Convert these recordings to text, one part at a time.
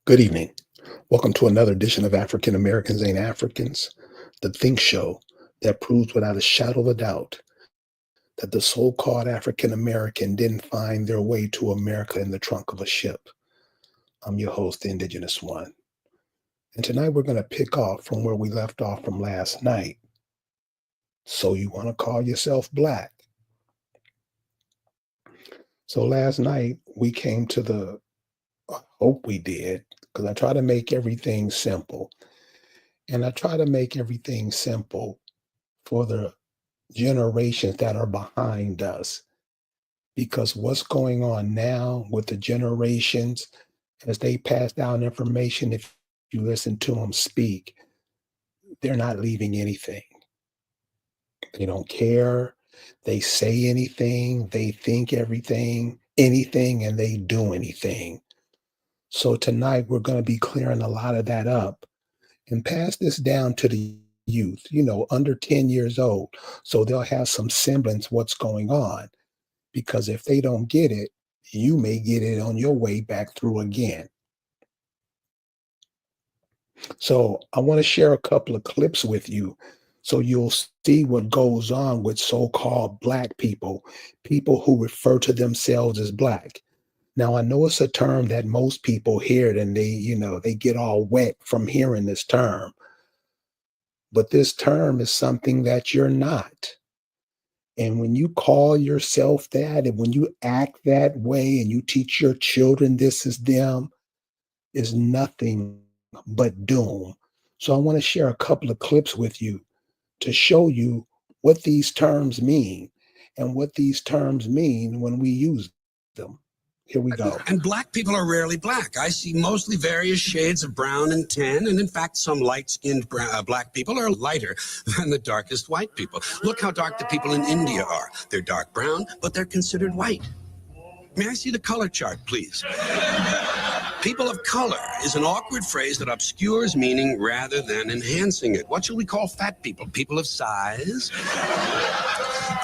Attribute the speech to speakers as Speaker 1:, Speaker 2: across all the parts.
Speaker 1: Good evening. Welcome to another edition of African Americans Ain't Africans, the Think Show that proves without a shadow of a doubt that the so called African American didn't find their way to America in the trunk of a ship. I'm your host, the Indigenous One. And tonight we're going to pick off from where we left off from last night. So, you want to call yourself black? So, last night we came to I hope we did, because I try to make everything simple. And I try to make everything simple for the generations that are behind us. Because what's going on now with the generations as they pass down information, if you listen to them speak, they're not leaving anything. They don't care. They say anything, they think anything, and they do anything. So tonight we're going to be clearing a lot of that up and pass this down to the youth, under 10 years old. So they'll have some semblance what's going on. Because if they don't get it, you may get it on your way back through again. So I want to share a couple of clips with you so you'll see what goes on with so-called black people who refer to themselves as black. Now I know it's a term that most people hear it and they get all wet from hearing this term. But this term is something that you're not. And when you call yourself that, and when you act that way, and you teach your children this is them, is nothing but doom. So I want to share a couple of clips with you to show you what these terms mean and what these terms mean when we use them. Here we go.
Speaker 2: And black people are rarely black. I see mostly various shades of brown and tan, and in fact, some light-skinned black people are lighter than the darkest white people. Look how dark the people in India are. They're dark brown, but they're considered white. May I see the color chart, please? People of color is an awkward phrase that obscures meaning rather than enhancing it. What shall we call fat people? People of size?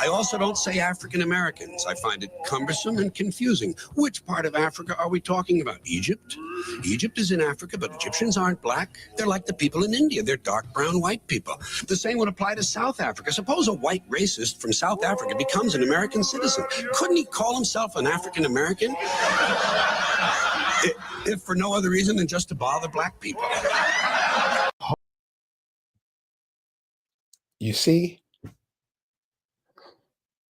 Speaker 2: I also don't say African Americans. I find it cumbersome and confusing. Which part of Africa are we talking about? Egypt? Egypt is in Africa, but Egyptians aren't black. They're like the people in India. They're dark brown white people. The same would apply to South Africa. Suppose a white racist from South Africa becomes an American citizen. Couldn't he call himself an African American? If for no other reason than just to bother black people.
Speaker 1: You see,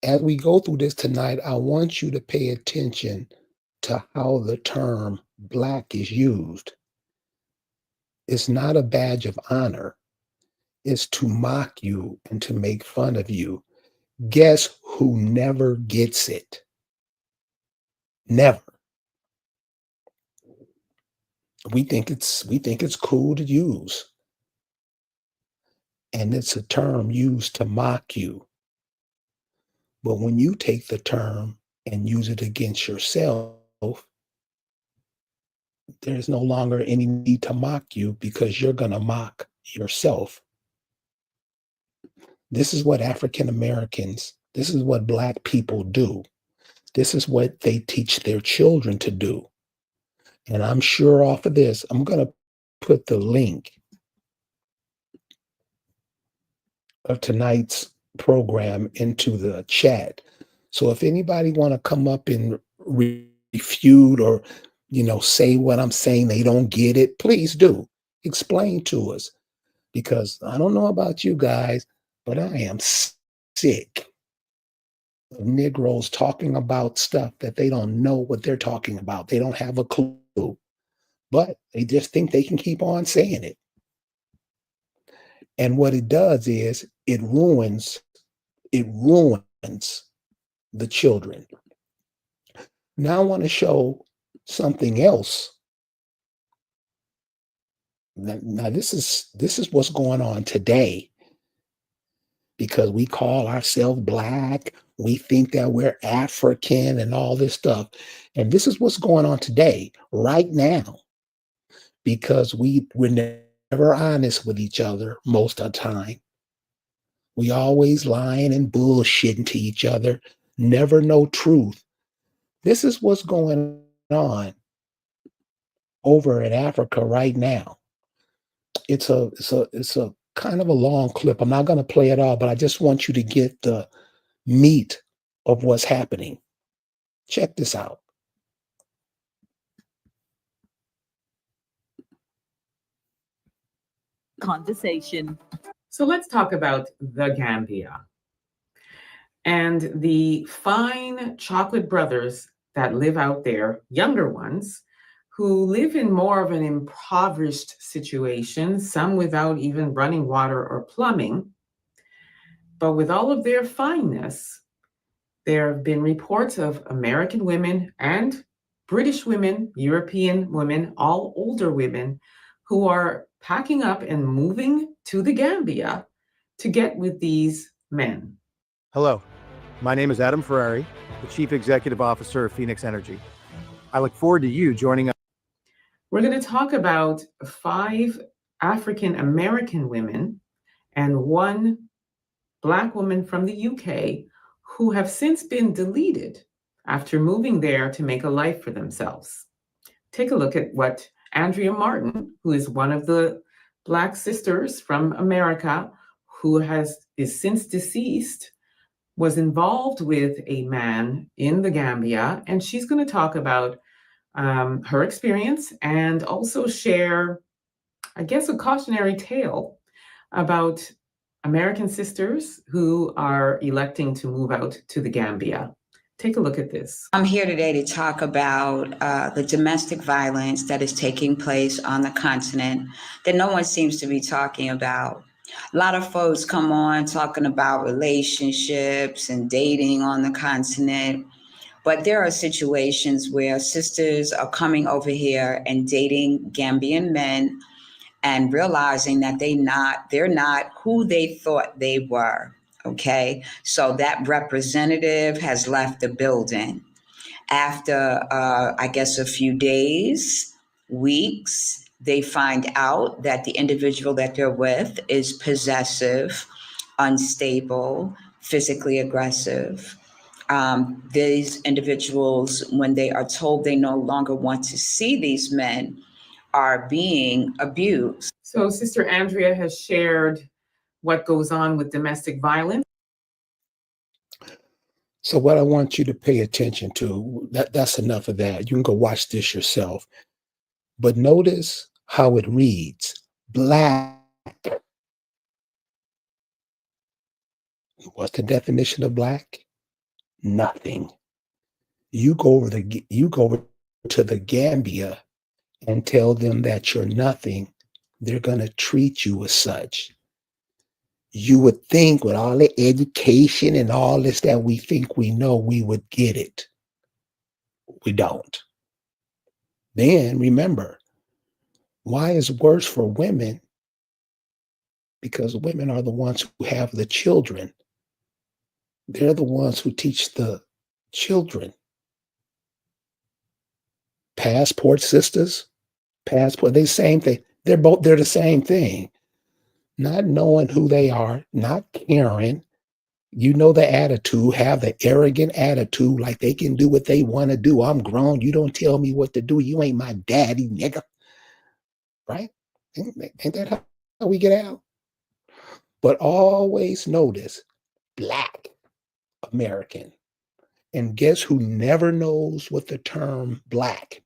Speaker 1: as we go through this tonight, I want you to pay attention to how the term black is used. It's not a badge of honor. It's to mock you and to make fun of you. Guess who never gets it? Never. We think it's cool to use. And it's a term used to mock you. But when you take the term and use it against yourself, there's no longer any need to mock you because you're going to mock yourself. This is what African Americans, this is what black people do. This is what they teach their children to do. And I'm sure off of this, I'm going to put the link of tonight's program into the chat. So if anybody want to come up and refute or, say what I'm saying, they don't get it, please do. Explain to us. Because I don't know about you guys, but I am sick of Negroes talking about stuff that they don't know what they're talking about. They don't have a clue, but they just think they can keep on saying it. And what it does is it ruins the children. Now I want to show something else. Now this is what's going on today. Because we call ourselves black, we think that we're African and all this stuff. And this is what's going on today, right now, because we're never honest with each other most of the time. We always lying and bullshitting to each other, never know truth. This is what's going on over in Africa right now. It's a kind of a long clip. I'm not going to play it all, but I just want you to get the meat of what's happening. Check this out.
Speaker 3: Conversation.
Speaker 4: So let's talk about the Gambia and the fine chocolate brothers that live out there, younger ones, who live in more of an impoverished situation, some without even running water or plumbing. But with all of their fineness, there have been reports of American women and British women, European women, all older women, who are packing up and moving to the Gambia to get with these men.
Speaker 5: Hello, my name is Adam Ferrari, the Chief Executive Officer of Phoenix Energy. I look forward to you joining us.
Speaker 4: We're going to talk about 5 African American women and 1 Black woman from the UK who have since been deleted after moving there to make a life for themselves. Take a look at what Andrea Martin, who is one of the Black sisters from America, who is since deceased, was involved with a man in the Gambia, and she's going to talk about her experience and also share, I guess, a cautionary tale about American sisters who are electing to move out to the Gambia. Take a look at this.
Speaker 6: I'm here today to talk about the domestic violence that is taking place on the continent that no one seems to be talking about. A lot of folks come on talking about relationships and dating on the continent, but there are situations where sisters are coming over here and dating Gambian men and realizing that they're not who they thought they were. Okay, so that representative has left the building. After, I guess, a few days, weeks, they find out that the individual that they're with is possessive, unstable, physically aggressive. These individuals, when they are told they no longer want to see these men, are being abused.
Speaker 4: So Sister Andrea has shared what goes on with domestic violence.
Speaker 1: So what I want you to pay attention to, that's enough of that. You can go watch this yourself. But notice how it reads, Black. What's the definition of Black? Nothing. You go over to the Gambia and tell them that you're nothing, they're going to treat you as such. You would think with all the education and all this that we think we know, we would get it. We don't. Then remember, why is it worse for women? Because women are the ones who have the children. They're the ones who teach the children. Passport sisters, passport, they same thing. They're the same thing. Not knowing who they are, not caring. You know the attitude, have the arrogant attitude like they can do what they want to do. I'm grown. You don't tell me what to do. You ain't my daddy, nigga. Right? Ain't that how we get out? But always notice Black American. And guess who never knows what the term Black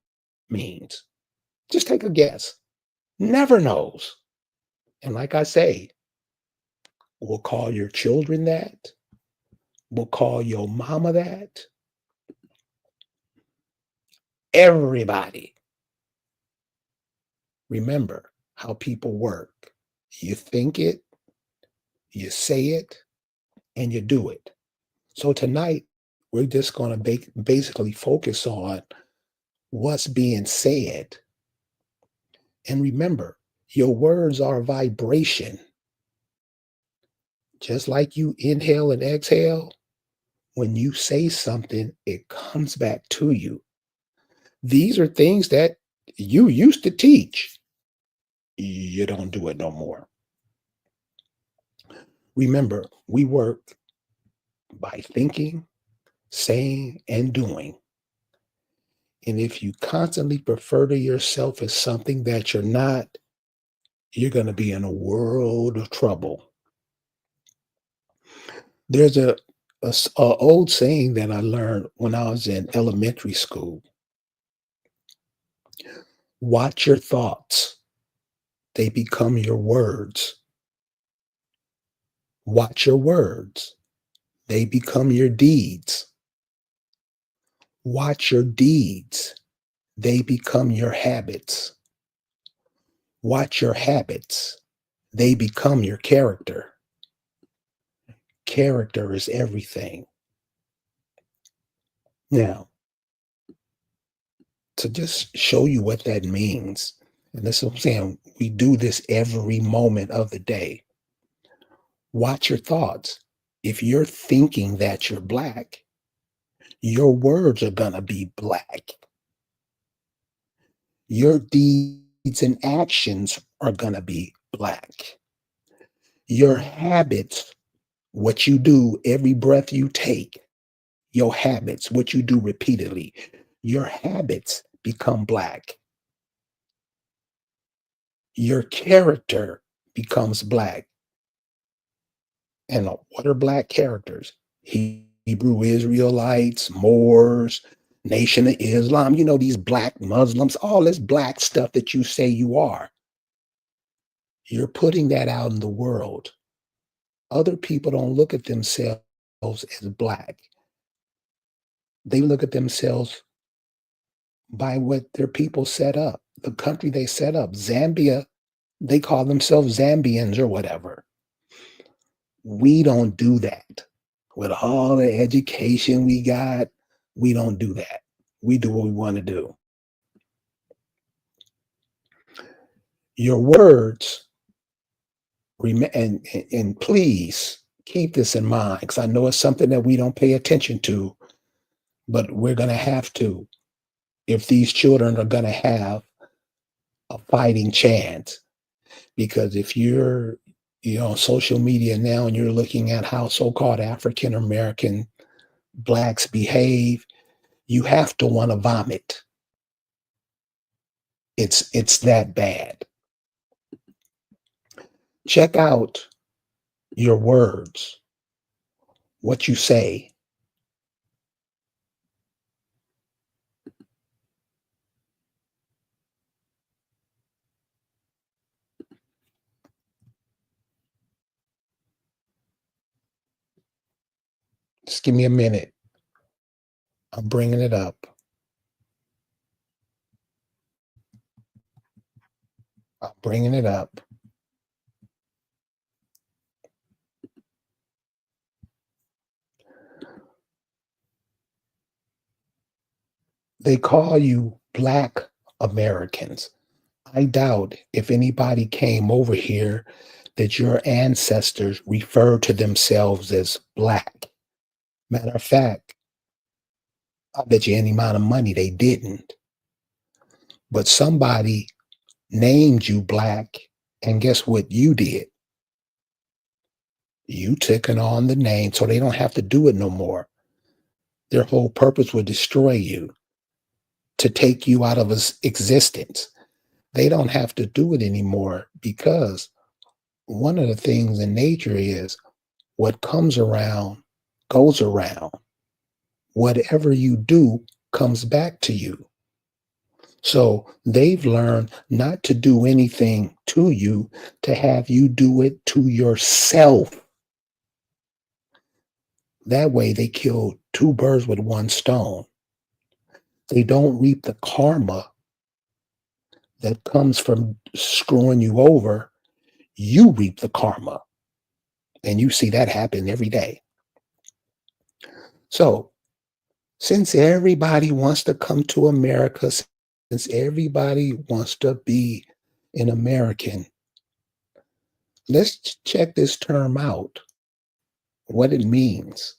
Speaker 1: means? Just take a guess. Never knows. And like I say, we'll call your children that. We'll call your mama that. Everybody. Remember how people work. You think it, you say it, and you do it. So tonight, we're just going to basically focus on what's being said. And remember, your words are vibration. Just like you inhale and exhale, when you say something, it comes back to you. These are things that you used to teach. You don't do it no more. Remember, we work by thinking, saying, and doing. And if you constantly refer to yourself as something that you're not, you're going to be in a world of trouble. There's a old saying that I learned when I was in elementary school. Watch your thoughts. They become your words. Watch your words. They become your deeds. Watch your deeds. They become your habits. Watch your habits. They become your character. Character is everything. Now, to just show you what that means, and this is what I'm saying, we do this every moment of the day. Watch your thoughts. If you're thinking that you're black, your words are going to be black. Your deeds and actions are going to be black. Your habits, what you do every breath you take, your habits, what you do repeatedly, your habits become black. Your character becomes black. And what are black characters? Hebrew Israelites, Moors, Nation of Islam, these black Muslims, all this black stuff that you say you are. You're putting that out in the world. Other people don't look at themselves as black. They look at themselves by what their people set up, the country they set up. Zambia, they call themselves Zambians or whatever. We don't do that. With all the education we got, we don't do that. We do what we want to do. Your words, and please keep this in mind, because I know it's something that we don't pay attention to, but we're going to have to if these children are going to have a fighting chance. Because if you're on social media now and you're looking at how so-called African American blacks behave, you have to want to vomit. It's that bad. Check out your words, what you say. Just give me a minute. I'm bringing it up. I'm bringing it up. They call you Black Americans. I doubt if anybody came over here that your ancestors referred to themselves as black. Matter of fact, I bet you any amount of money they didn't. But somebody named you black, and guess what you did? You took it on the name so they don't have to do it no more. Their whole purpose would destroy you, to take you out of existence. They don't have to do it anymore, because one of the things in nature is what comes around goes around. Whatever you do comes back to you. So they've learned not to do anything to you, to have you do it to yourself. That way they kill two birds with one stone. They don't reap the karma that comes from screwing you over. You reap the karma. And you see that happen every day. So since everybody wants to come to America, since everybody wants to be an American, let's check this term out, what it means.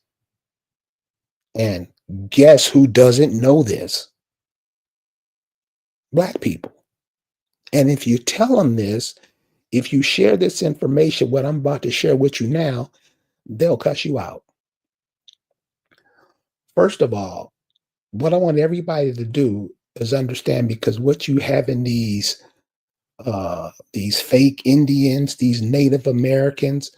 Speaker 1: And guess who doesn't know this? Black people. And if you tell them this, if you share this information, what I'm about to share with you now, they'll cuss you out. First of all, what I want everybody to do is understand, because what you have in these fake Indians, these Native Americans,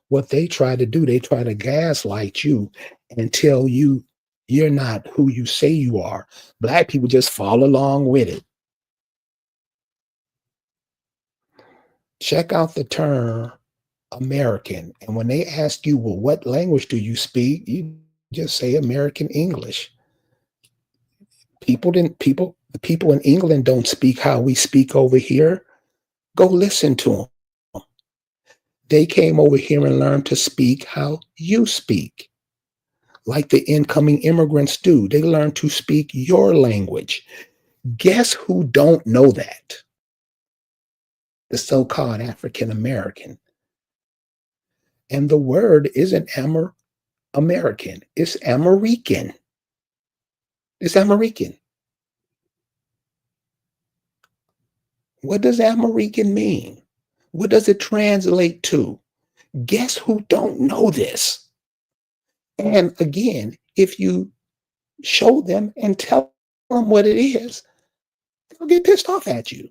Speaker 1: what they try to do, they try to gaslight you and tell you you're not who you say you are. Black people just follow along with it. Check out the term American. And when they ask you, well, what language do you speak? You just say American English. The people in England don't speak how we speak over here. Go listen to them. They came over here and learned to speak how you speak, like the incoming immigrants do. They learn to speak your language. Guess who don't know that? The so-called African American. And the word isn't American, it's American. It's American. What does American mean? What does it translate to? Guess who don't know this? And again, if you show them and tell them what it is, they'll get pissed off at you.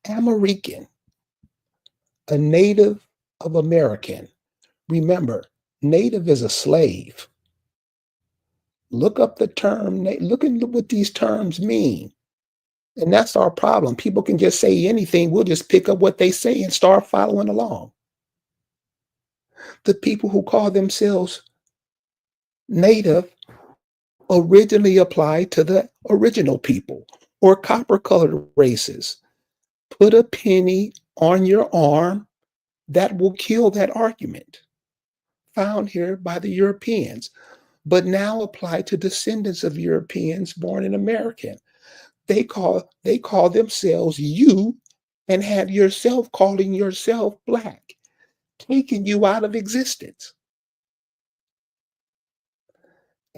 Speaker 1: American, a native of American. Remember, native is a slave. Look up the term, look at what these terms mean. And that's our problem. People can just say anything. We'll just pick up what they say and start following along. The people who call themselves native originally applied to the original people or copper-colored races. Put a penny on your arm, that will kill that argument. Found here by the Europeans, but now applied to descendants of Europeans born in America. They call themselves you and had yourself calling yourself black, taking you out of existence.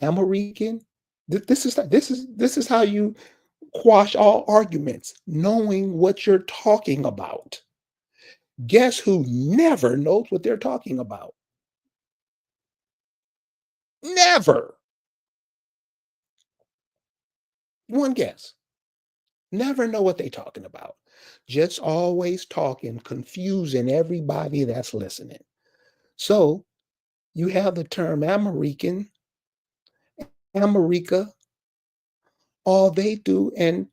Speaker 1: American, this is how you quash all arguments, knowing what you're talking about. Guess who never knows what they're talking about? Never. One guess. Never know what they're talking about. Just always talking, confusing everybody that's listening. So you have the term American, America. All they do, and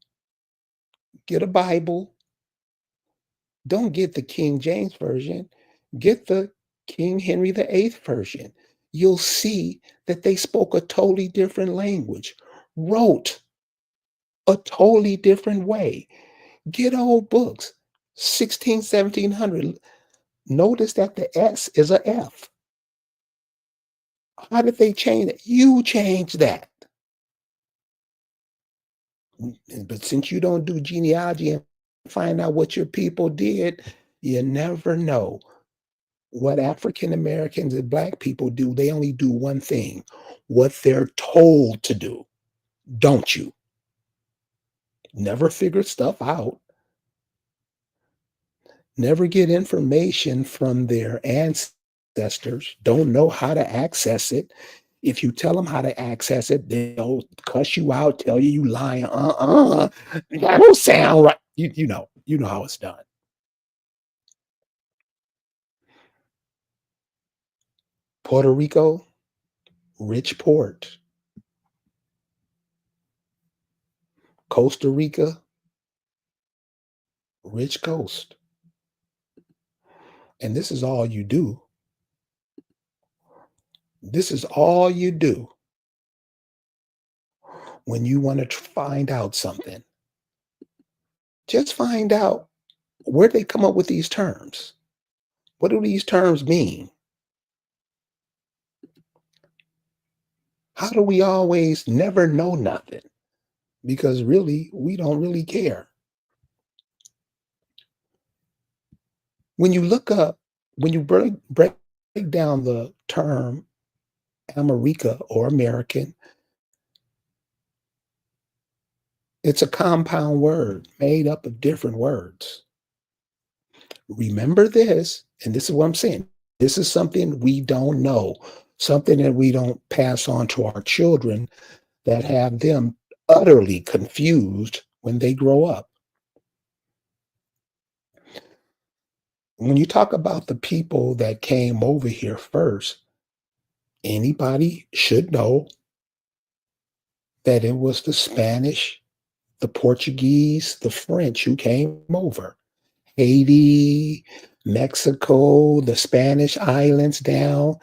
Speaker 1: get a Bible. Don't get the King James Version. Get the King Henry VIII version. You'll see that they spoke a totally different language, wrote a totally different way. Get old books, 16, 1700. Notice that the S is a F. How did they change it? You changed that. But since you don't do genealogy and find out what your people did, you never know. What African Americans and Black people do, they only do one thing, what they're told to do. Don't you? Never figure stuff out. Never get information from their ancestors. Don't know how to access it. If you tell them how to access it, they'll cuss you out, tell you lying. That don't sound right. You know how it's done. Puerto Rico, rich port. Costa Rica, rich coast. And this is all you do. This is all you do when you want to find out something. Just find out where they come up with these terms. What do these terms mean? How do we always never know nothing? Because really, we don't really care. When you look up, when you break down the term America or American, it's a compound word made up of different words. Remember this, and this is what I'm saying. This is something we don't know. something that we don't pass on to our children that have them utterly confused when they grow up. When you talk about the people that came over here first, anybody should know that it was the Spanish, the Portuguese, the French who came over. Haiti, Mexico, the Spanish islands down,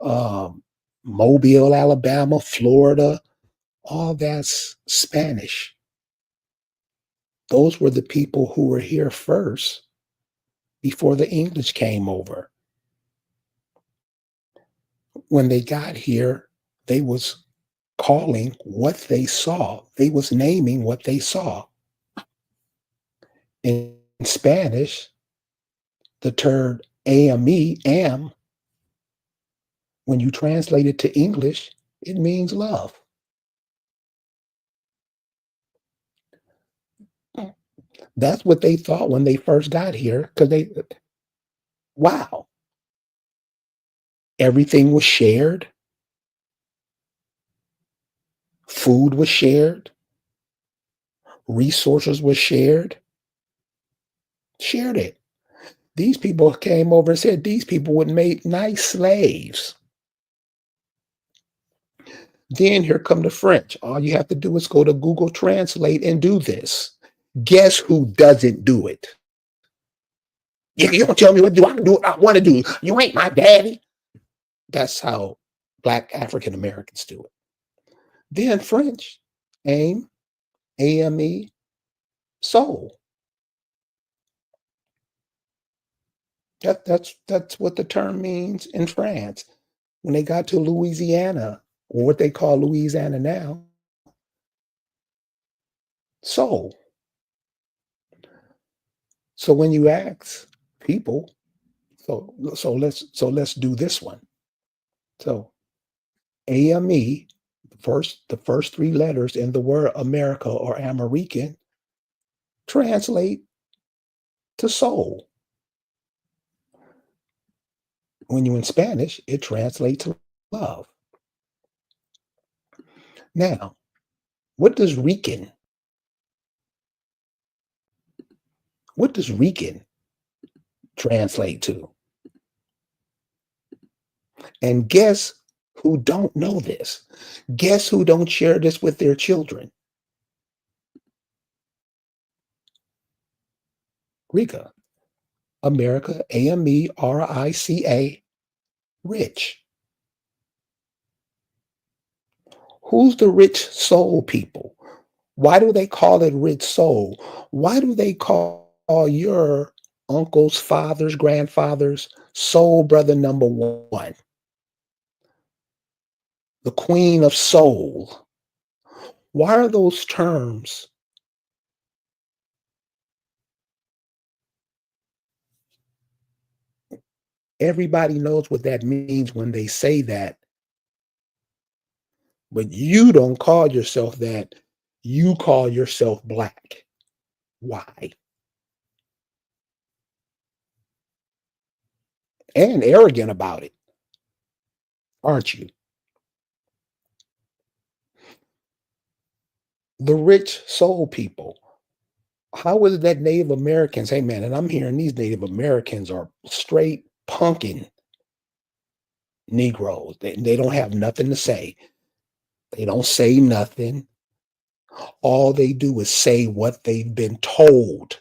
Speaker 1: um, Mobile, Alabama, Florida, all that's Spanish. Those were the people who were here first before the English came over. When they got here, they was calling what they saw. They was naming what they saw. In Spanish, the term ame, am, when you translate it to English, it means love. That's what they thought when they first got here, because wow, everything was shared, food was shared, resources were shared it. These people came over and said these people would make nice slaves. Then here come the French. All you have to do is go to Google Translate and do this. Guess who doesn't do it? You don't tell me what to do. I can do what I want to do. You ain't my daddy. That's how Black African Americans do it. Then French, aim, ame, soul. That's what the term means in France. When they got to Louisiana, or what they call Louisiana now, soul. So when you ask people, let's do this one. So AME, the first three letters in the word America or American translate to soul. When you're in Spanish, it translates to love. Now, what does Rican translate to? And guess who don't know this? Guess who don't share this with their children? Rica. America, AMERICA, rich. Who's the rich soul people? Why do they call it rich soul? Why do they call your uncles, fathers, grandfathers soul brother number one? The queen of soul. Why are those terms? Everybody knows what that means when they say that. But you don't call yourself that. You call yourself Black. Why? And arrogant about it, aren't you? The rich soul people. How is it that Native Americans, hey man, and I'm hearing these Native Americans are straight punking Negroes. They don't have nothing to say. They don't say nothing. All they do is say what they've been told.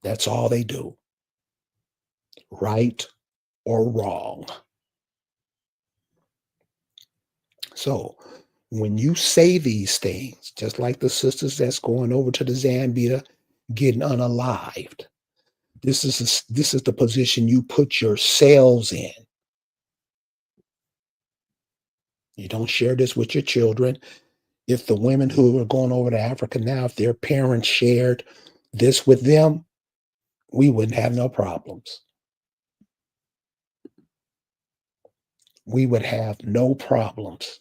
Speaker 1: That's all they do. Right or wrong. So when you say these things, just like the sisters that's going over to the Zambia getting unalived, this is the position you put yourselves in. You don't share this with your children. If the women who are going over to Africa now, if their parents shared this with them, we wouldn't have no problems. We would have no problems.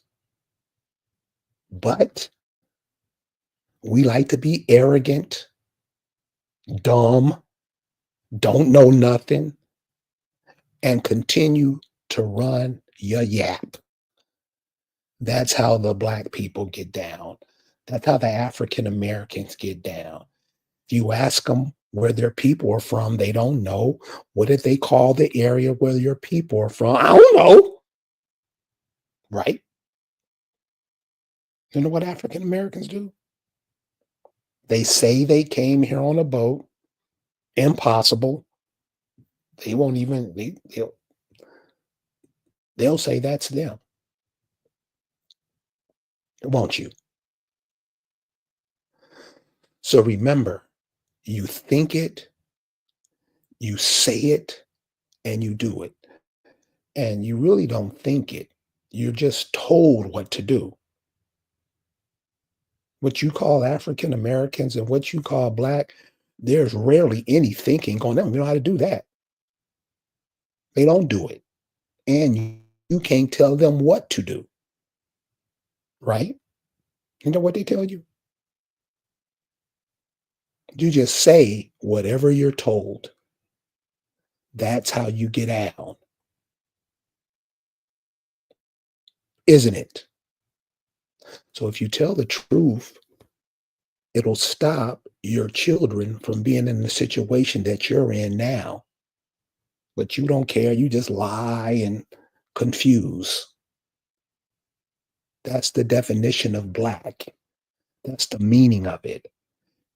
Speaker 1: But we like to be arrogant, dumb, don't know nothing, and continue to run you yap. That's how the black people get down. That's how the African Americans get down. If you ask them where their people are from, they don't know. What did they call the area where your people are from? I don't know. Right? You know what African Americans do? They say they came here on a boat. Impossible. They won't even, they'll say that's them. Won't you? So remember, you think it, you say it, and you do it. And you really don't think it. You're just told what to do. What you call African Americans and what you call black, there's rarely any thinking on them. You know how to do that. They don't do it. And you can't tell them what to do. Right? You know what they tell you? You just say whatever you're told. That's how you get out. Isn't it? So if you tell the truth, it'll stop your children from being in the situation that you're in now. But you don't care. You just lie and confuse. That's the definition of black. That's the meaning of it.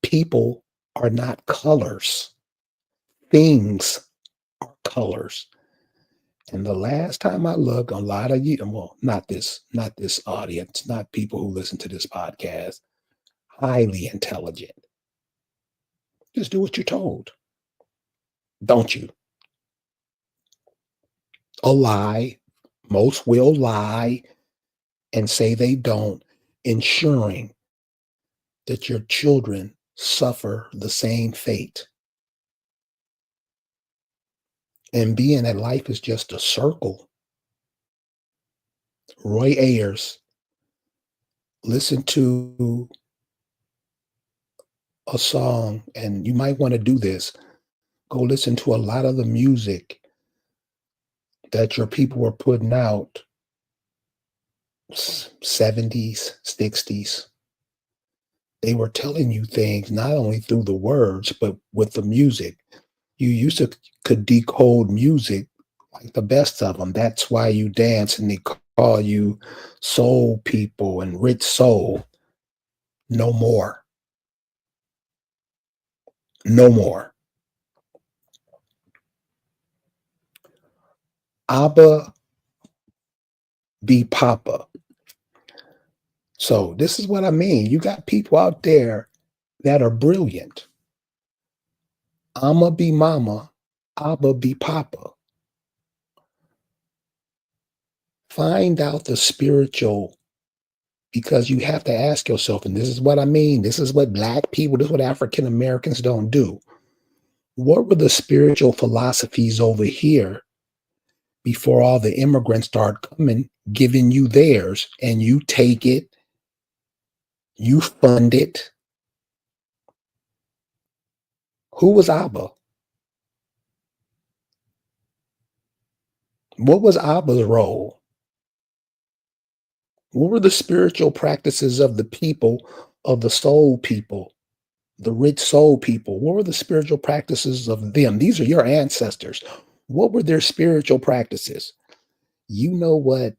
Speaker 1: People are not colors. Things are colors. And the last time I looked, a lot of you, well, not this audience, not people who listen to this podcast, highly intelligent. Just do what you're told. Don't you? A lie. Most will lie and say they don't, ensuring that your children suffer the same fate. And being that life is just a circle. Roy Ayers, listen to a song, and you might want to do this. Go listen to a lot of the music that your people were putting out, 70s, 60s. They were telling you things not only through the words, but with the music. You used to could decode music like the best of them. That's why you dance and they call you soul people and rich soul. No more. No more. Abba be Papa. So this is what I mean. You got people out there that are brilliant. I'ma be mama, Abba be papa. Find out the spiritual, because you have to ask yourself, and this is what I mean. This is what black people, this is what African Americans don't do. What were the spiritual philosophies over here before all the immigrants start coming, giving you theirs, and you take it, you fund it? Who was Abba? What was Abba's role? What were the spiritual practices of the people, of the soul people, the rich soul people? What were the spiritual practices of them? These are your ancestors. What were their spiritual practices? You know what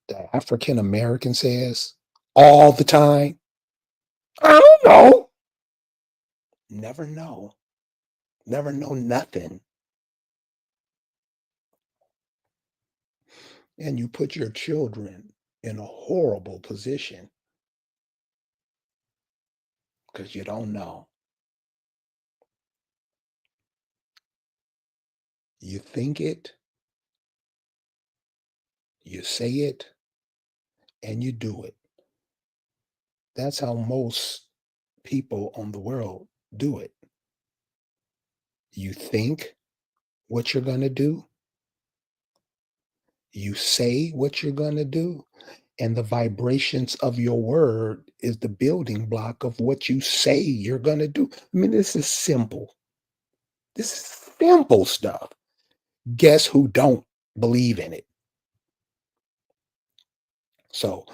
Speaker 1: the African American says all the time? I don't know. Never know. Never know nothing. And you put your children in a horrible position because you don't know. You think it, you say it, and you do it. That's how most people on the world do it. You think what you're going to do, you say what you're going to do, and the vibrations of your word is the building block of what you say you're going to do. I mean, this is simple. This is simple stuff. Guess who don't believe in it? So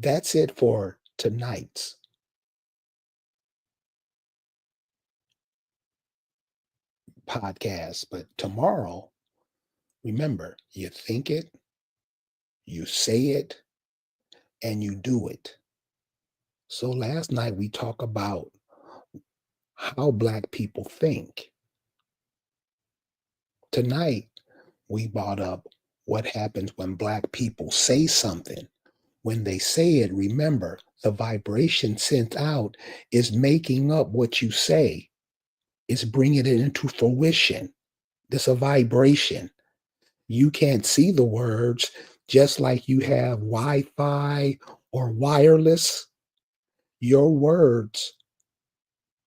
Speaker 1: that's it for tonight's podcast. But tomorrow, remember, you think it, you say it, and you do it. So last night we talked about how Black people think. Tonight, we brought up what happens when Black people say something. When they say it, remember, the vibration sent out is making up what you say. It's bringing it into fruition. It's a vibration. You can't see the words, just like you have Wi-Fi or wireless. Your words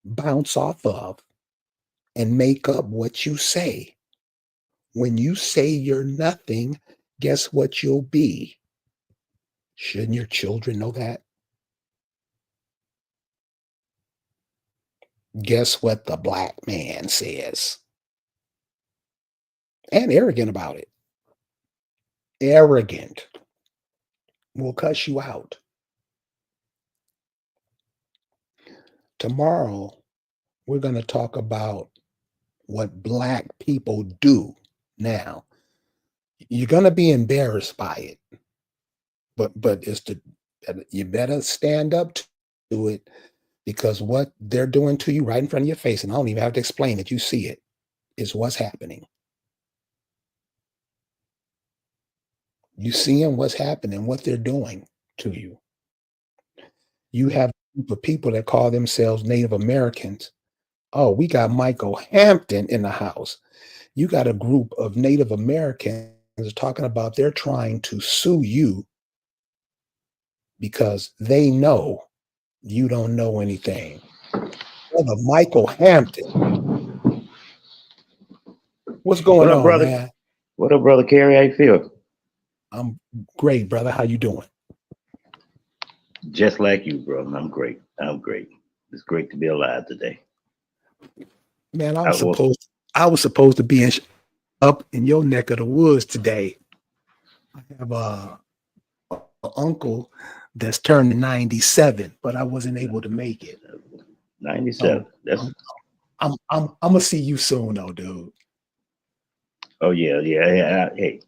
Speaker 1: bounce off of and make up what you say. When you say you're nothing, guess what you'll be? Shouldn't your children know that? Guess what the Black man says? And arrogant about it. Arrogant will cuss you out. Tomorrow, we're going to talk about what Black people do now. You're going to be embarrassed by it, but you better stand up to it, because what they're doing to you right in front of your face, and I don't even have to explain it, you see it, is what's happening. You seeing what's happening, what they're doing to you. You have a group of people that call themselves Native Americans. Oh, we got Michael Hampton in the house. You got a group of Native Americans talking about they're trying to sue you because they know you don't know anything. Brother Michael Hampton, what's going
Speaker 3: What up,
Speaker 1: on,
Speaker 3: brother?
Speaker 1: man?
Speaker 3: What up, brother Kerry? How you feel?
Speaker 1: I'm great, brother. How you doing?
Speaker 3: Just like you, bro. I'm great. I'm great. It's great to be alive today.
Speaker 1: Man, I was supposed to be up in your neck of the woods today. I have an uncle that's turning 97, but I wasn't able to make it.
Speaker 3: 97.
Speaker 1: So I'm gonna see you soon, though, dude.
Speaker 3: Oh yeah. Hey,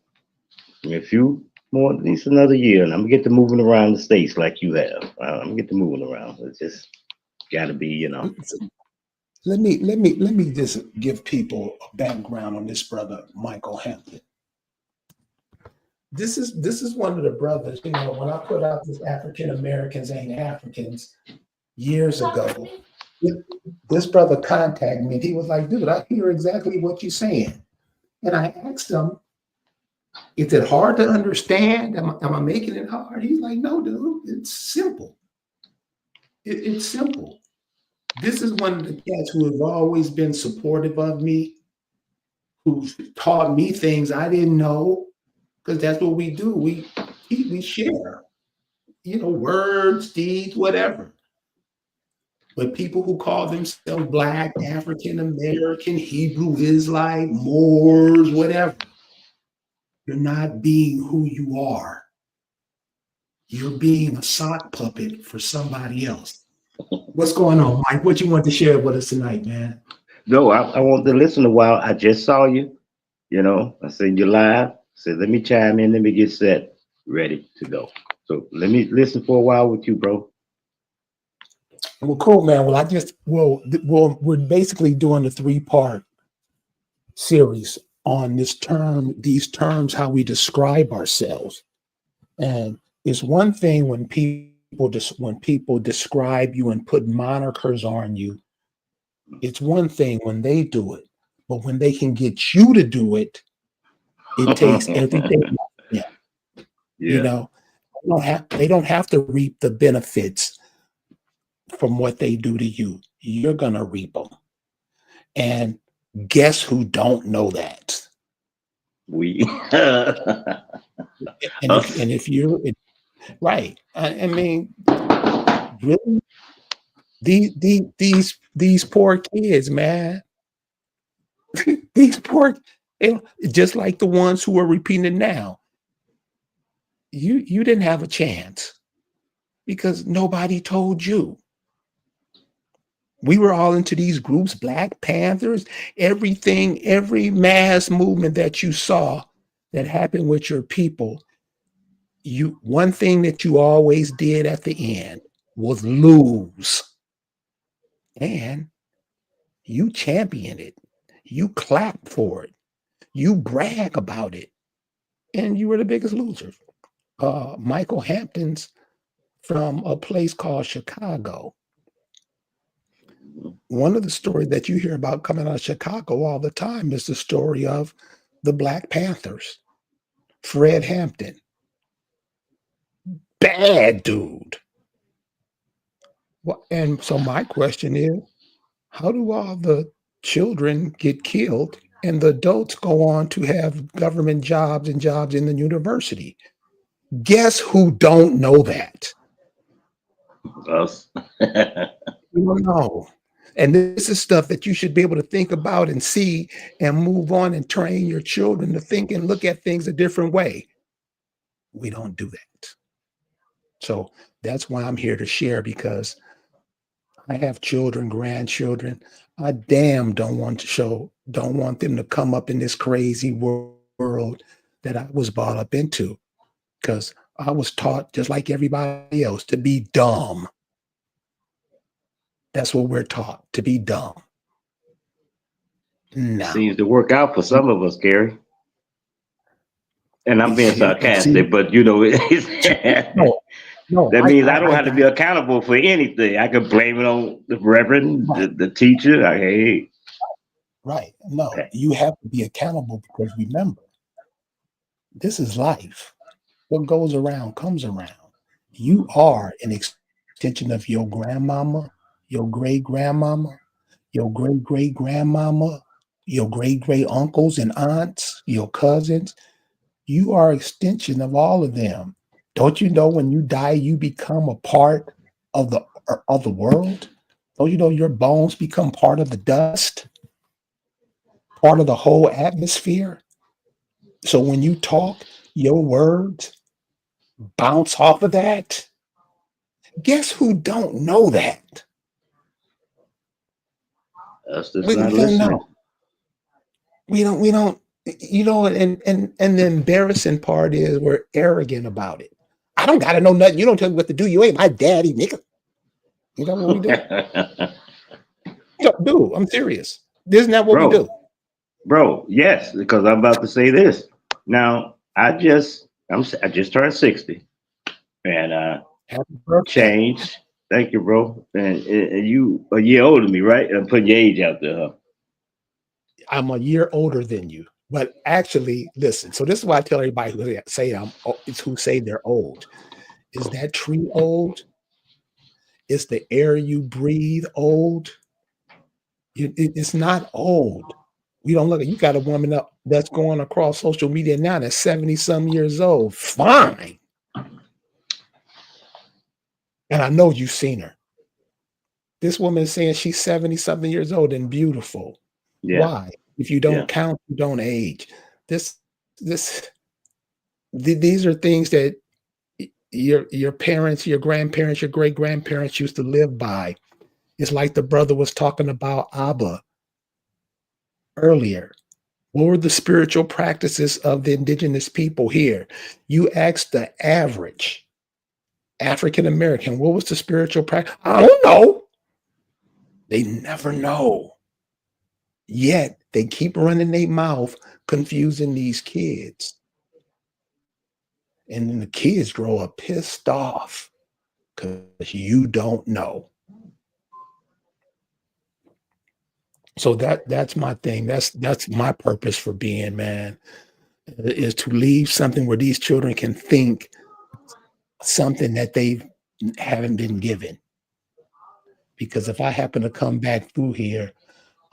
Speaker 3: in a few more, at least another year, and I'm gonna get to moving around the states like you have. I'm gonna get to moving around. It's just gotta be,
Speaker 1: Let me just give people a background on this brother, Michael Hampton. This is one of the brothers, when I put out this African Americans Ain't Africans years ago, this brother contacted me and he was like, dude, I hear exactly what you're saying. And I asked him, is it hard to understand? Am I making it hard? He's like, no, dude, it's simple. It's simple. This is one of the cats who have always been supportive of me, who taught me things I didn't know, because that's what we do. We share, words, deeds, whatever. But people who call themselves Black, African American, Hebrew, Israelite, Moors, whatever, you're not being who you are. You're being a sock puppet for somebody else. What's going on, Mike? What you want to share with us tonight, man?
Speaker 3: No, I want to listen a while. I just saw you. I said you're live. I said let me chime in. Let me get set, ready to go. So let me listen for a while with you, bro.
Speaker 1: Well, cool, man. Well, we're basically doing a 3-part series on these terms, how we describe ourselves. And it's one thing when people describe you and put monikers on you. It's one thing when they do it, but when they can get you to do it, it takes everything. Yeah. They don't have to reap the benefits from what they do to you. You're gonna reap them. And guess who don't know that?
Speaker 3: We.
Speaker 1: If you're right, I mean, really, these poor kids, man. These poor, just like the ones who are repeating it now. you didn't have a chance because nobody told you. We were all into these groups, Black Panthers, everything, every mass movement that you saw that happened with your people. One thing that you always did at the end was lose. And you champion it. You clap for it. You brag about it. And you were the biggest losers. Michael Hampton's from a place called Chicago. One of the stories that you hear about coming out of Chicago all the time is the story of the Black Panthers. Fred Hampton. Bad dude. And so my question is, how do all the children get killed and the adults go on to have government jobs and jobs in the university? Guess who don't know that?
Speaker 3: Us.
Speaker 1: You don't know. And this is stuff that you should be able to think about and see and move on and train your children to think and look at things a different way. We don't do that. So that's why I'm here to share, because I have children, grandchildren. I damn don't want them to come up in this crazy world that I was brought up into, because I was taught, just like everybody else, to be dumb. That's what we're taught, to be dumb. No.
Speaker 3: Seems to work out for some of us, Gary. And I'm being sarcastic, but you know, that means I don't have to be accountable for anything. I can blame it on the reverend, the teacher.
Speaker 1: Right. No, you have to be accountable, because remember, this is life. What goes around comes around. You are an extension of your grandmama, your great-grandmama, your great-great-grandmama, your great-great uncles and aunts, your cousins. You are an extension of all of them. Don't you know when you die, you become a part of the world? Don't you know your bones become part of the dust, part of the whole atmosphere? So when you talk, your words bounce off of that. Guess who don't know that?
Speaker 3: Us that's
Speaker 1: We
Speaker 3: not
Speaker 1: don't
Speaker 3: listening.
Speaker 1: know. We don't, you know, and the embarrassing part is we're arrogant about it. I don't gotta know nothing. You don't tell me what to do. You ain't my daddy, nigga. You know what we do? Dude, I'm serious. Isn't that what we do?
Speaker 3: Bro, yes, because I'm about to say this. Now, I just turned 60, and
Speaker 1: Happy birthday.
Speaker 3: changed. Thank you, bro. And you a year older than me, right? I'm putting your age out there, huh?
Speaker 1: I'm a year older than you. But actually, listen, so this is why I tell everybody who say they're old. Is that tree old? Is the air you breathe old? It's not old. We don't look at, you got a woman up that's going across social media now that's 70 some years old. Fine. And I know you've seen her. This woman is saying she's 70 something years old and beautiful.
Speaker 3: Yeah.
Speaker 1: Why? If you don't count, you don't age. These are things that your parents, your grandparents, your great grandparents used to live by. It's like the brother was talking about Abba earlier. What were the spiritual practices of the indigenous people here? You ask the average African American, what was the spiritual practice? I don't know. They never know. Yet they keep running their mouth, confusing these kids. And then the kids grow up pissed off because you don't know. So that's my thing. That's my purpose for being, man, is to leave something where these children can think something that they haven't been given. Because if I happen to come back through here,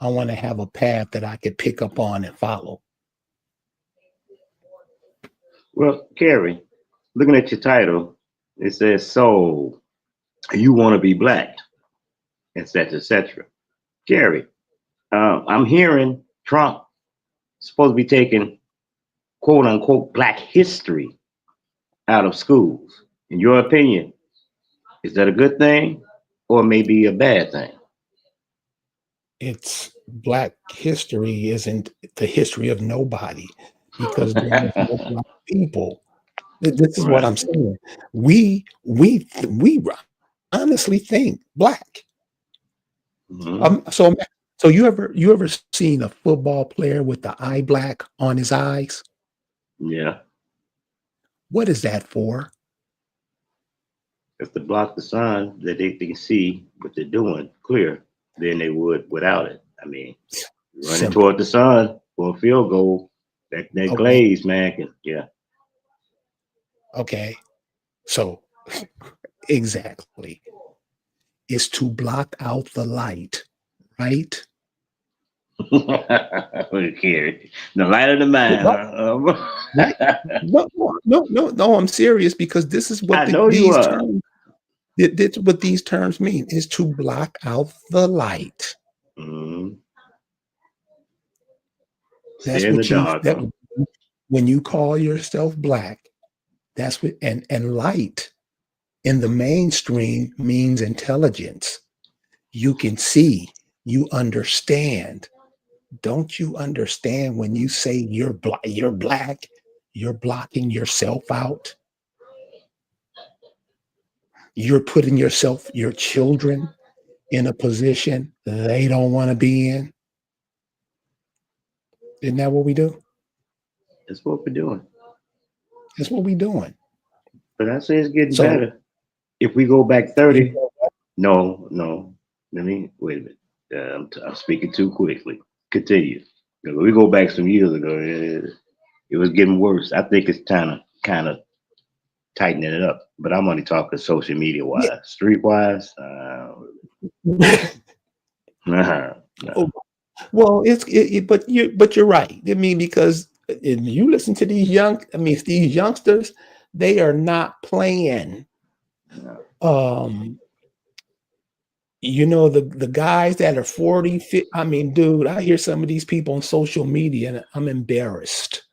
Speaker 1: I want to have a path that I could pick up on and follow.
Speaker 3: Well, Gary, looking at your title, it says, "So you want to be black," etc., etc. Gary, I'm hearing Trump supposed to be taking "quote unquote" Black history out of schools. In your opinion, is that a good thing or maybe a bad thing?
Speaker 1: It's Black history isn't the history of nobody because there was no Black people. This is what
Speaker 3: Right.
Speaker 1: I'm saying. We honestly think Black.
Speaker 3: Hmm.
Speaker 1: So you ever seen a football player with the eye black on his eyes?
Speaker 3: Yeah.
Speaker 1: What is that for?
Speaker 3: If to block the sun that they can see what they're doing clear, than they would without it. I mean, running
Speaker 1: Simple.
Speaker 3: toward the sun for a field goal, that
Speaker 1: Okay.
Speaker 3: glaze, man, can, yeah.
Speaker 1: Okay. So exactly. Is to block out the light, right?
Speaker 3: Okay. The light of the mind,
Speaker 1: Right. Right.
Speaker 3: huh?
Speaker 1: No, I'm serious because this is what
Speaker 3: I know you
Speaker 1: these
Speaker 3: are.
Speaker 1: terms what these terms mean is to block out the light.
Speaker 3: Mhm. Stay
Speaker 1: That's
Speaker 3: in the
Speaker 1: what you
Speaker 3: dark,
Speaker 1: that
Speaker 3: huh?
Speaker 1: when you call yourself Black, that's what and light in the mainstream means intelligence. You can see, you understand. Don't you understand when you say you're Black, you're blocking yourself out? You're putting your children in a position they don't want to be in. Isn't that what we do?
Speaker 3: That's what we're doing.
Speaker 1: That's what we doing.
Speaker 3: But I say it's getting
Speaker 1: So
Speaker 3: better. If we go back
Speaker 1: you
Speaker 3: 30, no, no. Let me wait a minute. I'm speaking too quickly. Continue. When we go back some years ago, it was getting worse. I think it's kind of tightening it up. But I'm only talking social media
Speaker 1: yeah.
Speaker 3: wise, street wise. No.
Speaker 1: Oh, well, but you're right. I mean, because if you listen to these youngsters, they are not playing.
Speaker 3: No.
Speaker 1: Um, the guys that are 40, 50, I mean, dude, I hear some of these people on social media and I'm embarrassed.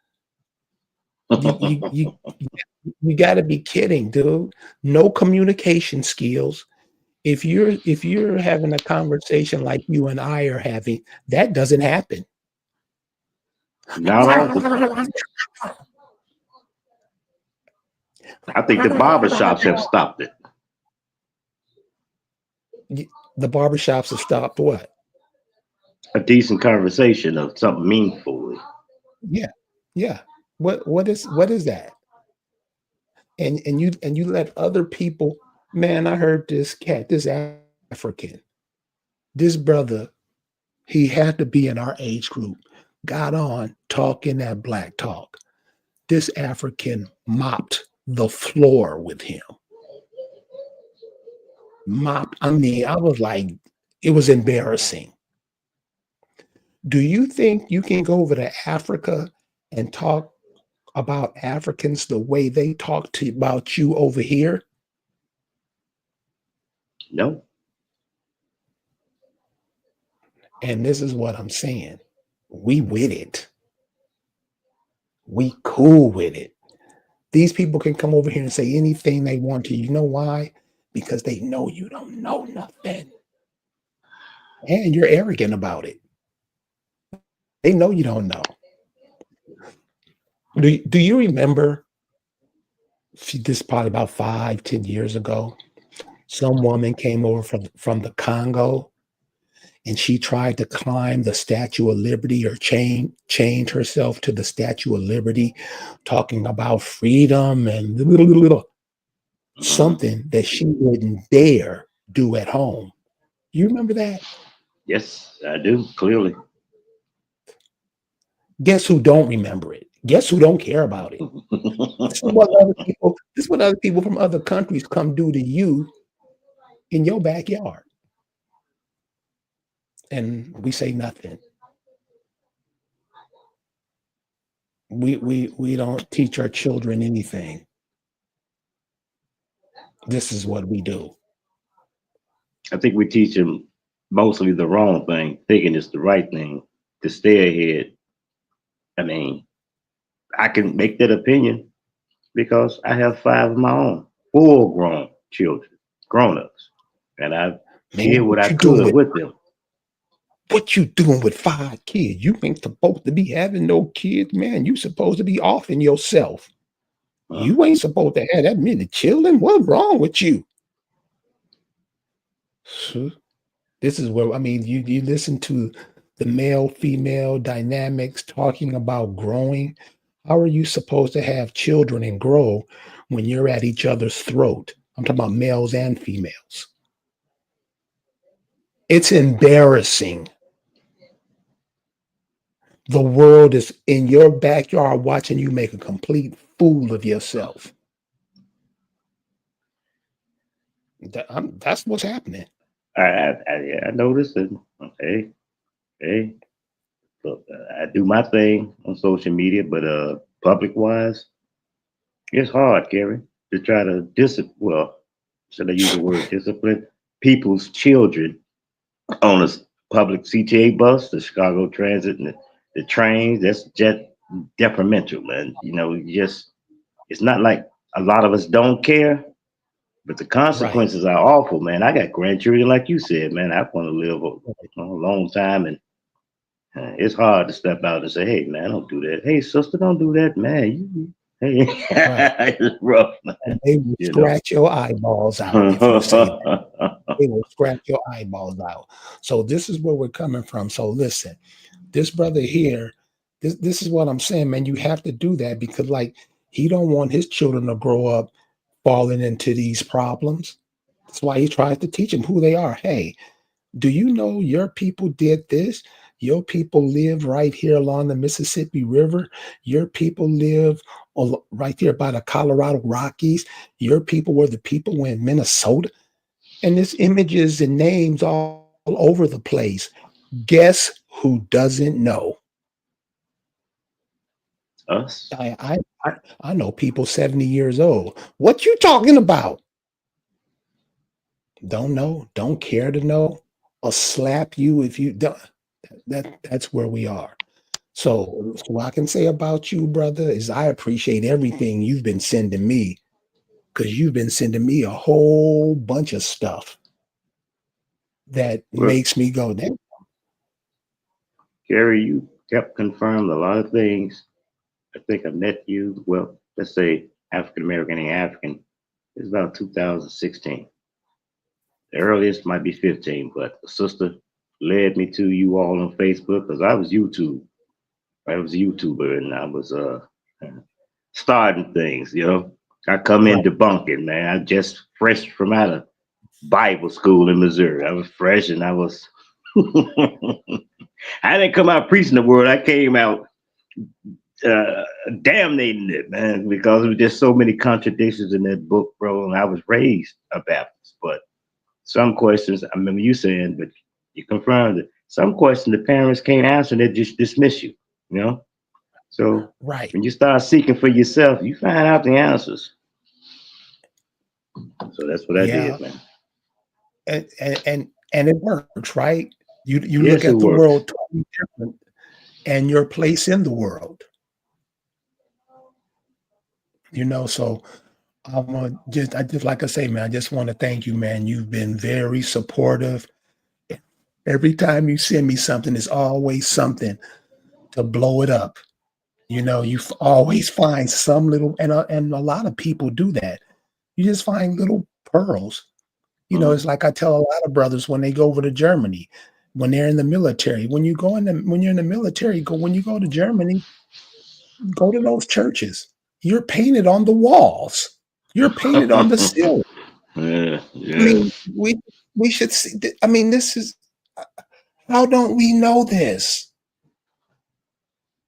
Speaker 1: You you got to be kidding, dude. No communication skills. If you're having a conversation like you and I are having, that doesn't happen.
Speaker 3: Not often. I think the barbershops have stopped it.
Speaker 1: The barbershops have stopped what?
Speaker 3: A decent conversation of something meaningful.
Speaker 1: Yeah, yeah. What is that? And you let other people. Man, I heard this African, this brother. He had to be in our age group. Got on talking that Black talk. This African mopped the floor with him. Mopped. I mean, I was like, it was embarrassing. Do you think you can go over to Africa and talk about Africans the way they talk about you over here?
Speaker 3: No.
Speaker 1: And this is what I'm saying. We with it. We cool with it. These people can come over here and say anything they want to. You know why? Because they know you don't know nothing. And you're arrogant about it. They know you don't know. Do you remember this probably about 5, 10 years ago? Some woman came over from the Congo and she tried to climb the Statue of Liberty or chained herself to the Statue of Liberty, talking about freedom and
Speaker 3: Mhm.
Speaker 1: something that she wouldn't dare do at home. You remember that?
Speaker 3: Yes, I do, clearly.
Speaker 1: Guess who don't remember it? Guess who don't care about it? This is what other people from other countries come do to you in your backyard. And we say nothing. We don't teach our children anything. This is what we do.
Speaker 3: I think we teach them mostly the wrong thing, thinking it's the right thing to stay ahead. I mean, I can make that opinion, because I have 5 of my own, full grown children, grown ups, and I
Speaker 1: Man,
Speaker 3: did what
Speaker 1: what
Speaker 3: I
Speaker 1: you doing
Speaker 3: could
Speaker 1: with
Speaker 3: with them.
Speaker 1: 5 kids? You ain't supposed to be having no kids, man. You supposed to be offing yourself.
Speaker 3: Huh?
Speaker 1: You ain't supposed to have that many children. What's wrong with you? So, this is where, I mean, you listen to the male female dynamics talking about growing. How are you supposed to have children and grow when you're at each other's throat? I'm talking about males and females. It's embarrassing. The world is in your backyard watching you make a complete fool of yourself. That's what's happening.
Speaker 3: I noticed it. Okay, hey, look, I do my thing on social media, but public wise, it's hard, Gary, to try to discipline. Well, should I use the word discipline? People's children on a public CTA bus, the Chicago Transit, and the trains. That's just detrimental, man. You know, it's not like a lot of us don't care, but the
Speaker 1: Right.
Speaker 3: consequences are awful, man. I got grandchildren, like you said, man. I want to live a long time, and it's hard to step out and say, "Hey, man, don't do that. Hey, sister, don't do that, man. Hey,
Speaker 1: Right.
Speaker 3: it's rough, man.
Speaker 1: And they will
Speaker 3: You know."
Speaker 1: scratch your eyeballs out if you say that. They will scratch your eyeballs out. So this is where we're coming from. So listen, this brother here, this is what I'm saying, man. You have to do that because like he don't want his children to grow up falling into these problems. That's why he tries to teach them who they are. Hey, do you know your people did this? Your people live right here along the Mississippi River. Your people live right there by the Colorado Rockies. Your people were the people in Minnesota. And there's images and names all over the place. Guess who doesn't know?
Speaker 3: Us.
Speaker 1: I know people 70 years old. What you talking about? Don't know, don't care to know. I'll slap you if you don't. That's where we are. So what I can say about you, brother, is I appreciate everything you've been sending me because you've been sending me a whole bunch of stuff that
Speaker 3: Well,
Speaker 1: makes me go, "Damn."
Speaker 3: Gary, you kept confirmed a lot of things. I think I met you, well, let's say African American and African, it's about 2016. The earliest might be 15, but the sister led me to you all on Facebook because I was YouTube. I was a YouTuber and I was starting things, you know. I come in
Speaker 1: Right.
Speaker 3: debunking, man. I just fresh from out of Bible school in Missouri. I was fresh and I was I didn't come out preaching the word. I came out damnating it, man, because there was just so many contradictions in that book, bro. And I was raised a Baptist, but some questions, I remember you saying, but you confirmed it. Some questions the parents can't answer, they just dismiss you, you know? So
Speaker 1: Right.
Speaker 3: when you start seeking for yourself, you find out the answers. So that's what I
Speaker 1: Yeah.
Speaker 3: did, man.
Speaker 1: And it works, right? You look
Speaker 3: Yes, it
Speaker 1: at the
Speaker 3: works.
Speaker 1: world totally different and your place in the world, so I just like I say, man, I just want to thank you, man. You've been very supportive. Every time you send me something, it's always something to blow it up. Always find some little, and a lot of people do that. You just find little pearls.
Speaker 3: Mhm.
Speaker 1: It's like I tell a lot of brothers when they go over to Germany, when they're in the military. When you're in the military, when you go to Germany, go to those churches. You're painted on the walls. You're painted on the ceiling.
Speaker 3: Yeah,
Speaker 1: I mean,
Speaker 3: yes.
Speaker 1: we should see. I mean, this is how don't we know this?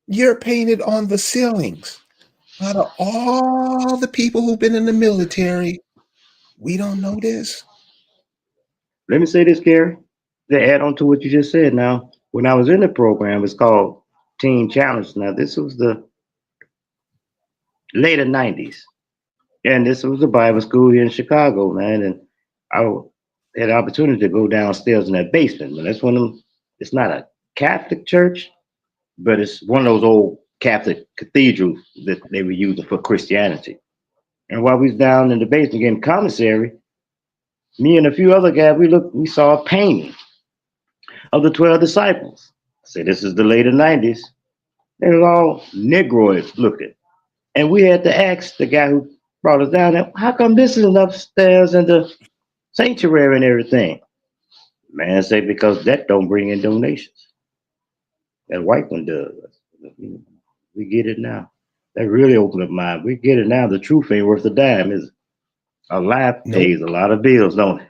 Speaker 1: You're painted on the ceilings. Out of all the people who've been in the military, we don't know this.
Speaker 3: Let me say this, Gary, to add on to what you just said. Now, when I was in the program, it's called Teen Challenge. Now, this was the later 90s. And this was a Bible school here in Chicago, man. And I had the opportunity to go downstairs in that basement. But that's one of them, it's not a Catholic church, but it's one of those old Catholic cathedrals that they were using for Christianity. And while we was down in the basement getting commissary, me and a few other guys, we saw a painting of the 12 disciples. I said, this is the later 90s. They were all Negroids looking. And we had to ask the guy who brought us down there, how come this isn't upstairs in the sanctuary and everything? Man say because that don't bring in donations. That white one does. We get it now. That really opened up my mind. We get it now. The truth ain't worth a dime, is it? A lie
Speaker 1: Nope.
Speaker 3: pays a lot of bills, don't it?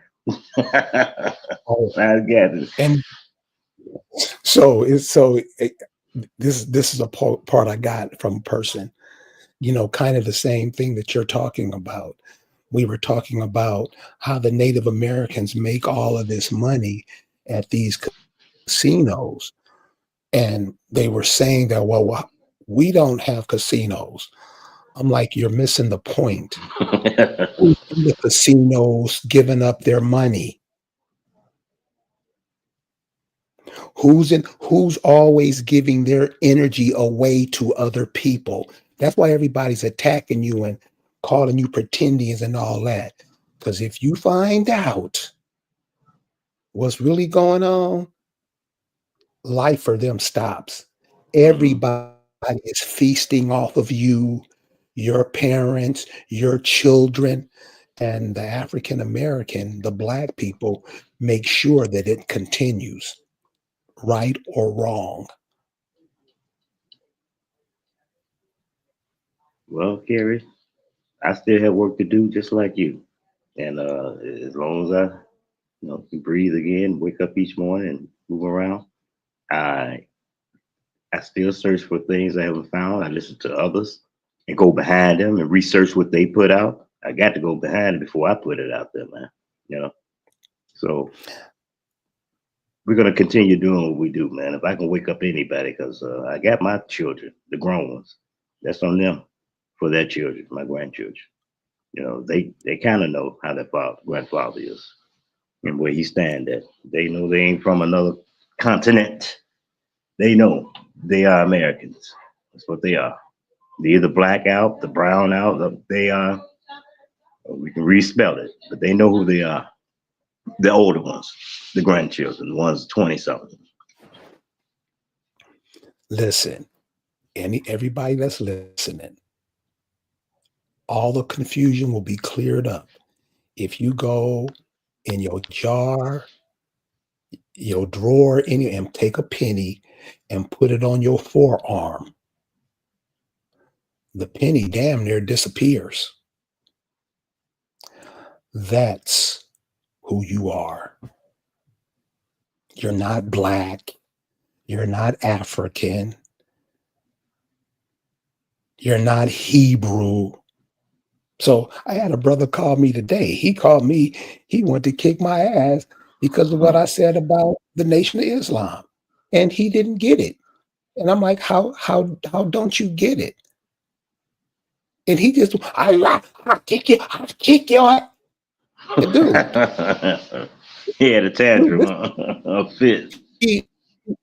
Speaker 1: Oh,
Speaker 3: I get it.
Speaker 1: and this is a part I got from a person, kind of the same thing that you're talking about. We were talking about how the Native Americans make all of this money at these casinos. And they were saying that, well, we don't have casinos. I'm like, you're missing the point. Who's in the casinos giving up their money? Who's always giving their energy away to other people? That's why everybody's attacking you and calling you pretendians and all that. Because if you find out what's really going on, life for them stops. Everybody is feasting off of you, your parents, your children, and the African American, the Black people, make sure that it continues, right or wrong.
Speaker 3: Well, Gary, I still have work to do just like you. And as long as I can breathe again, wake up each morning and move around, I I still search for things I haven't found. I listen to others and go behind them and research what they put out. I got to go behind it before I put it out there, man. You know. So we're gonna continue doing what we do, man. If I can wake up anybody, because I got my children, the grown ones. That's on them for their children, my grandchildren. They kind of know how their grandfather is and where he stand at. They know they ain't from another continent. They know they are Americans. That's what they are. They're either black out, the brown out. They are. We can respell it, but they know who they are. The older ones, the grandchildren, the ones 20 something.
Speaker 1: Listen, everybody that's listening, all the confusion will be cleared up if you go in your jar, your drawer, and take a penny and put it on your forearm. The penny damn near disappears. That's who you are. You're not Black. You're not African. You're not Hebrew. So I had a brother call me today. He called me. He wanted to kick my ass because of what I said about the Nation of Islam, and he didn't get it. And I'm like, how don't you get it? And he just, I'll kick your ass. Dude,
Speaker 3: He had a tantrum,
Speaker 1: dude,
Speaker 3: a fit.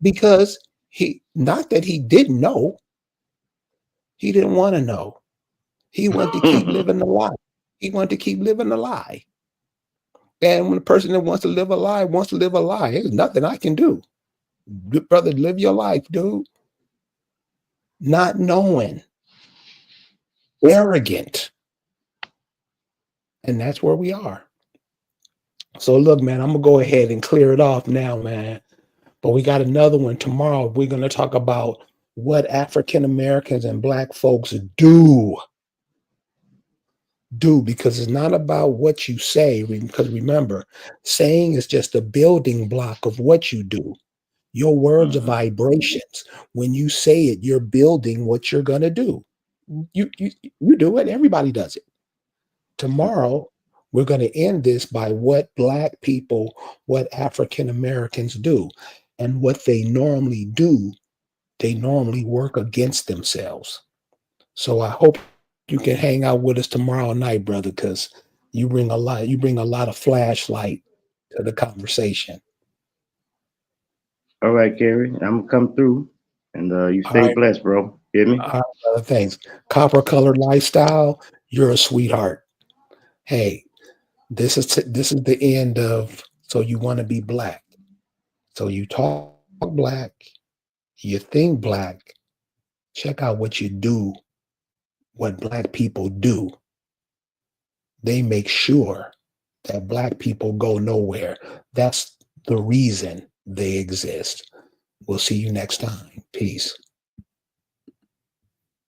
Speaker 1: because he, not that he didn't know, he didn't want to know. He wanted to keep living the lie. He wanted to keep living the lie. And when a person that wants to live a lie wants to live a lie, there's nothing I can do. Brother, live your life, dude. Not knowing, arrogant. And that's where we are. So look, man, I'm gonna go ahead and clear it off now, man. But we got another one tomorrow. We're gonna talk about what African Americans and Black folks do, because it's not about what you say. Because remember, saying is just a building block of what you do. Your words are vibrations. When you say it, you're building what you're gonna do. You do it. Everybody does it. Tomorrow, we're going to end this by what Black people, what African Americans do. And what they normally do, they normally work against themselves. So I hope you can hang out with us tomorrow night, brother, because you bring a lot of flashlight to the conversation.
Speaker 3: All right, Gary, I'm gonna come through, and you
Speaker 1: All
Speaker 3: stay
Speaker 1: right.
Speaker 3: blessed, bro. Hear me?
Speaker 1: All right, brother, thanks. Copper colored lifestyle. You're a sweetheart. Hey, this is the end of so you want to be black. So you talk black, you think black, check out what you do, what black people do. They make sure that black people go nowhere. That's the reason they exist. We'll see you next time. Peace.